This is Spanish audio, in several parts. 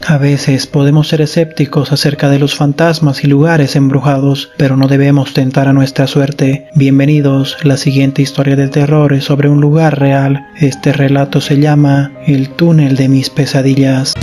A veces podemos ser escépticos acerca de los fantasmas y lugares embrujados, pero no debemos tentar a nuestra suerte. Bienvenidos, la siguiente historia de terror es sobre un lugar real. Este relato se llama El túnel de mis pesadillas.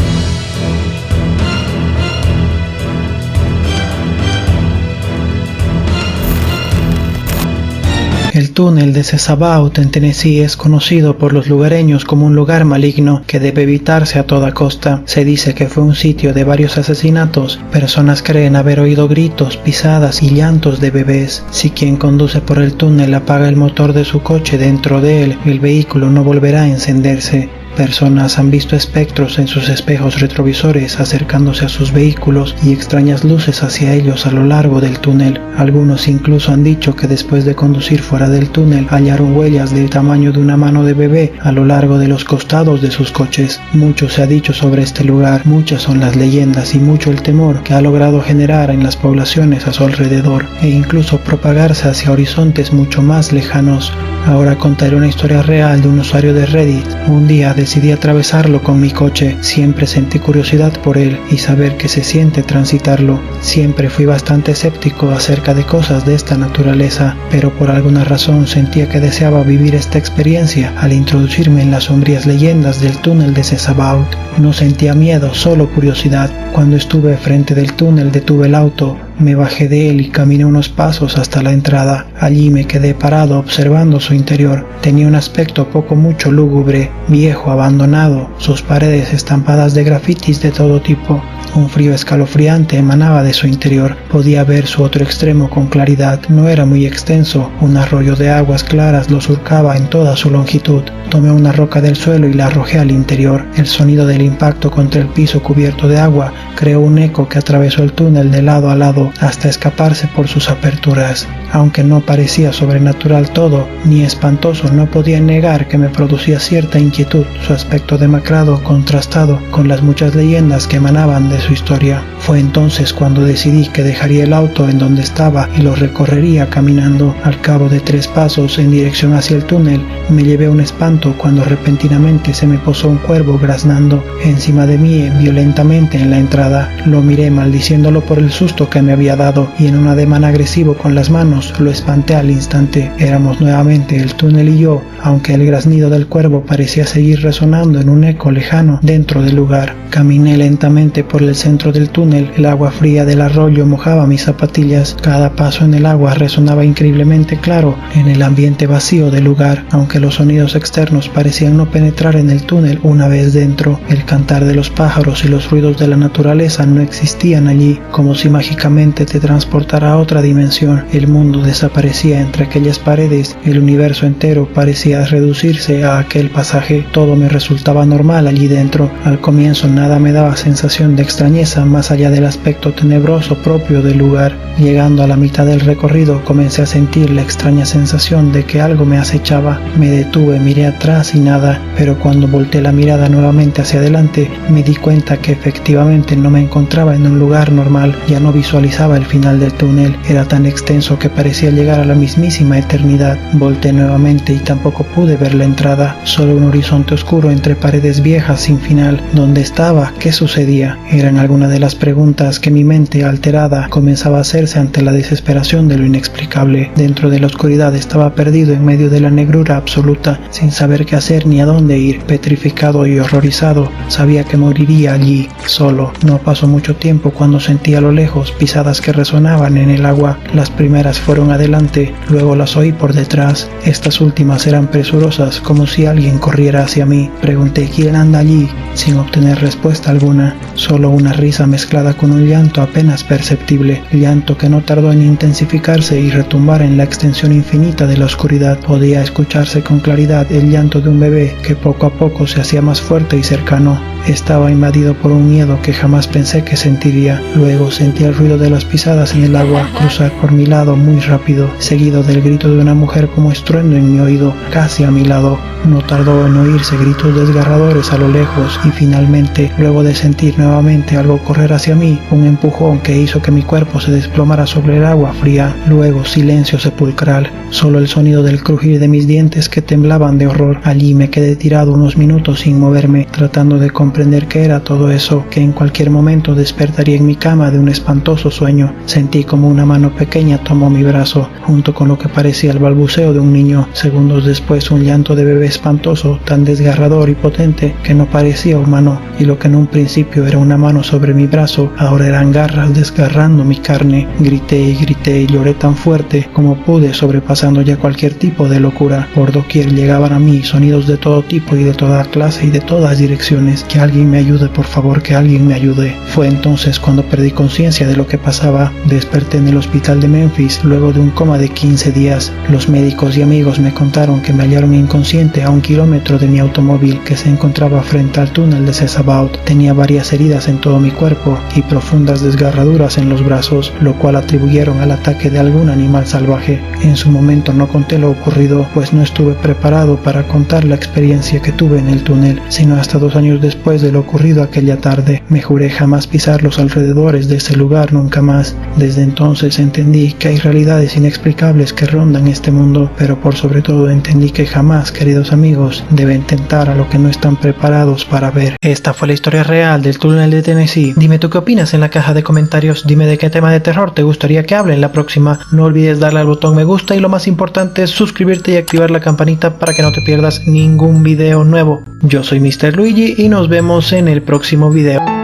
El túnel de Sesabaut en Tennessee es conocido por los lugareños como un lugar maligno que debe evitarse a toda costa. Se dice que fue un sitio de varios asesinatos. Personas creen haber oído gritos, pisadas y llantos de bebés. Si quien conduce por el túnel apaga el motor de su coche dentro de él, el vehículo no volverá a encenderse. Personas han visto espectros en sus espejos retrovisores acercándose a sus vehículos y extrañas luces hacia ellos a lo largo del túnel. Algunos incluso han dicho que después de conducir fuera del túnel hallaron huellas del tamaño de una mano de bebé a lo largo de los costados de sus coches. Mucho se ha dicho sobre este lugar, muchas son las leyendas y mucho el temor que ha logrado generar en las poblaciones a su alrededor e incluso propagarse hacia horizontes mucho más lejanos. Ahora contaré una historia real de un usuario de Reddit. Un día decidí atravesarlo con mi coche. Siempre sentí curiosidad por él y saber qué se siente transitarlo. Siempre fui bastante escéptico acerca de cosas de esta naturaleza, pero por alguna razón sentía que deseaba vivir esta experiencia al introducirme en las sombrías leyendas del túnel de Sesabaut. No sentía miedo, solo curiosidad. Cuando estuve frente del túnel detuve el auto. Me bajé de él y caminé unos pasos hasta la entrada. Allí me quedé parado observando su interior. Tenía un aspecto poco mucho lúgubre, viejo, abandonado, sus paredes estampadas de grafitis de todo tipo. Un frío escalofriante emanaba de su interior. Podía ver su otro extremo con claridad. No era muy extenso. Un arroyo de aguas claras lo surcaba en toda su longitud. Tomé una roca del suelo y la arrojé al interior. El sonido del impacto contra el piso cubierto de agua creó un eco que atravesó el túnel de lado a lado hasta escaparse por sus aperturas. Aunque no parecía sobrenatural todo, ni espantoso, no podía negar que me producía cierta inquietud su aspecto demacrado contrastado con las muchas leyendas que emanaban de su historia. Fue entonces cuando decidí que dejaría el auto en donde estaba y lo recorrería caminando. Al cabo de 3 pasos en dirección hacia el túnel, me llevé un espanto cuando repentinamente se me posó un cuervo graznando encima de mí violentamente en la entrada. Lo miré maldiciéndolo por el susto que me había dado y en un ademán agresivo con las manos lo espanté al instante. Éramos nuevamente el túnel y yo, aunque el graznido del cuervo parecía seguir resonando en un eco lejano dentro del lugar. Caminé lentamente por el centro del túnel. El agua fría del arroyo mojaba mis zapatillas. Cada paso en el agua resonaba increíblemente claro en el ambiente vacío del lugar, aunque los sonidos externos parecían no penetrar en el túnel una vez dentro. El cantar de los pájaros y los ruidos de la naturaleza no existían allí, como si mágicamente te transportara a otra dimensión. El mundo desaparecía entre aquellas paredes. El universo entero parecía reducirse a aquel pasaje. Todo me resultaba normal allí dentro. Al comienzo nada me daba sensación de extrañeza más allá del aspecto tenebroso propio del lugar. Llegando a la mitad del recorrido comencé a sentir la extraña sensación de que algo me acechaba. Me detuve, miré atrás y nada, pero cuando volteé la mirada nuevamente hacia adelante me di cuenta que efectivamente no me encontraba en un lugar normal. Ya no visualizaba el final del túnel. Era tan extenso que parecía llegar a la mismísima eternidad. Volteé nuevamente y tampoco pude ver la entrada, solo un horizonte oscuro entre paredes viejas sin final. ¿Dónde estaba? ¿Qué sucedía? Eran algunas de las preguntas que mi mente alterada comenzaba a hacerse ante la desesperación de lo inexplicable. Dentro de la oscuridad estaba perdido en medio de la negrura absoluta, sin saber qué hacer ni a dónde ir. Petrificado y horrorizado, sabía que moriría allí, solo. No pasó mucho tiempo cuando sentí a lo lejos pisadas que resonaban en el agua. Las primeras fueron adelante, luego las oí por detrás. Estas últimas eran presurosas, como si alguien corriera hacia mí. Pregunté ¿quién anda allí? Sin obtener respuesta alguna, solo una risa mezclada con un llanto apenas perceptible, llanto que no tardó en intensificarse y retumbar en la extensión infinita de la oscuridad. Podía escucharse con claridad el llanto de un bebé que poco a poco se hacía más fuerte y cercano. Estaba invadido por un miedo que jamás pensé que sentiría. Luego sentí el ruido de las pisadas en el agua cruzar por mi lado muy rápido, seguido del grito de una mujer como estruendo en mi oído, casi a mi lado. No tardó en oírse gritos desgarradores a lo lejos y finalmente, luego de sentir nuevamente algo correr hacia mí, un empujón que hizo que mi cuerpo se desplomara sobre el agua fría. Luego silencio sepulcral, solo el sonido del crujir de mis dientes que temblaban de horror. Allí me quedé tirado unos minutos sin moverme, tratando de comprender comprender qué era todo eso, que en cualquier momento despertaría en mi cama de un espantoso sueño. Sentí como una mano pequeña tomó mi brazo, junto con lo que parecía el balbuceo de un niño. Segundos después, un llanto de bebé espantoso, tan desgarrador y potente que no parecía humano, y lo que en un principio era una mano sobre mi brazo, ahora eran garras desgarrando mi carne. Grité y lloré tan fuerte como pude, sobrepasando ya cualquier tipo de locura. Por doquier llegaban a mí sonidos de todo tipo y de toda clase y de todas direcciones. Que alguien me ayude, por favor, que alguien me ayude. Fue entonces cuando perdí conciencia de lo que pasaba. Desperté en el hospital de Memphis luego de un coma de 15 días. Los médicos y amigos me contaron que me hallaron inconsciente a 1 kilómetro de mi automóvil, que se encontraba frente al túnel de Cesabaut. Tenía varias heridas en todo mi cuerpo y profundas desgarraduras en los brazos, lo cual atribuyeron al ataque de algún animal salvaje. En su momento no conté lo ocurrido, pues no estuve preparado para contar la experiencia que tuve en el túnel, sino hasta 2 años después de lo ocurrido aquella tarde. Me juré jamás pisar los alrededores de ese lugar nunca más. Desde entonces entendí que hay realidades inexplicables que rondan este mundo, pero por sobre todo entendí que jamás, queridos amigos, deben tentar a lo que no están preparados para ver. Esta fue la historia real del túnel de Tennessee. Dime tú qué opinas en la caja de comentarios. Dime de qué tema de terror te gustaría que hable en la próxima. No olvides darle al botón me gusta y lo más importante es suscribirte y activar la campanita para que no te pierdas ningún video nuevo. Yo soy Mr. Luigi y nos vemos en el próximo video.